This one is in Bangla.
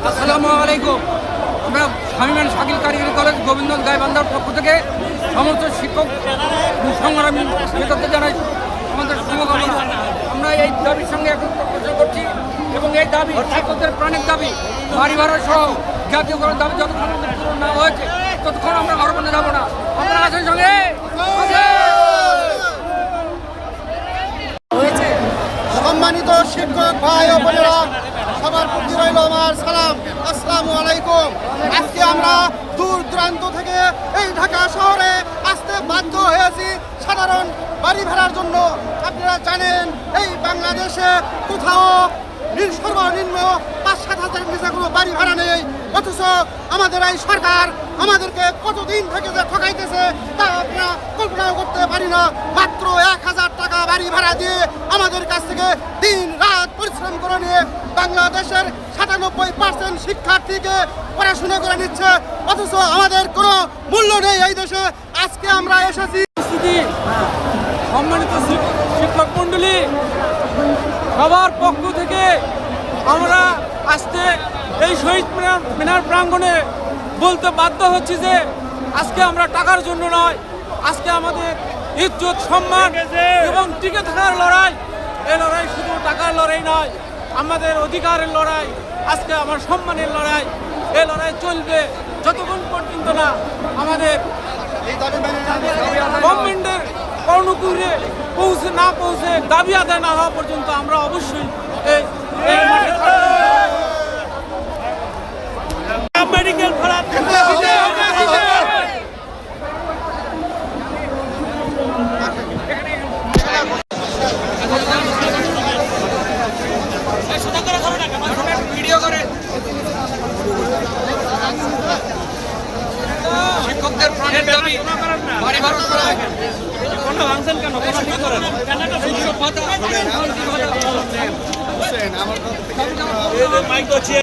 আসসালামু আলাইকুম। আমরা স্বামীমান শাকিল কারিগরি কলেজ গোবিন্দগঞ্জ গাইবান্ধার পক্ষ থেকে সমস্ত শিক্ষক সংগ্রামী নেতাদের জানাই আমাদের শুভকামনা। আমরা এই দাবির সঙ্গে এখন প্রশ্ন করছি এবং এই দাবি শিক্ষকদের প্রাণের দাবি, বাড়ি ভাড়া সহ জাতীয়করণ দাবি যতক্ষণ পূরণ না হয়েছে ততক্ষণ আমরা ঘর যাব না। আমরা আছেন সঙ্গে। সম্মানিত শিক্ষক ভাই ও বোনেরা, সবার প্রতি রইল আমার সালাম, আসসালামু আলাইকুম। আজকে আমরা দূর দূরান্ত থেকে এই ঢাকা শহরে আসতে বাধ্য হয়েছি সাধারণ বাড়ি ভাড়ার জন্য। আপনারা জানেন এই বাংলাদেশে কোথাও সর্বনিম্ন ৫-৭ হাজার নিচে কোনো বাড়ি ভাড়া নেই, অথচ আমাদের এই সরকার আমাদেরকে কতদিন থেকে যে ঠকাইতেছে তা আপনারা কল্পনাও করতে পারি না। মাত্র ১,০০০ টাকা বাড়ি ভাড়া দিয়ে আমাদের কাছ থেকে দিন রাত পরিশ্রম করে নিয়ে বাংলাদেশের ৯৭% শিক্ষার্থীকে পড়াশোনা করে নিচ্ছে, অথচ আমাদের কোনো মূল্য নেই এই দেশে। আজকে আমরা এসেছি। সম্মানিত শিক্ষক মণ্ডলী, সবার পক্ষ থেকে আমরা আজকে এই শহীদ মিনার প্রাঙ্গণে বলতে বাধ্য হচ্ছি যে আজকে আমরা টাকার জন্য নয়, আজকে আমাদের ইজ্জত সম্মান এবং টিকে থাকার লড়াই। এই লড়াই শুধু টাকার লড়াই নয়, আমাদের অধিকারের লড়াই, আজকে আমার সম্মানের লড়াই। এই লড়াই চলবে যতক্ষণ পর্যন্ত না আমাদের গভর্নমেন্টের কর্ণকুরে পৌঁছে দাবি আদায় না হওয়া পর্যন্ত আমরা অবশ্যই এই মাঠে মেডিকেল ভাড়া শিক্ষকদের প্রাণের দাবি, বাড়ি ভাড়া কোনো ভাঙছেন কেন, কোনো ঠিক করেন মাইক হচ্ছে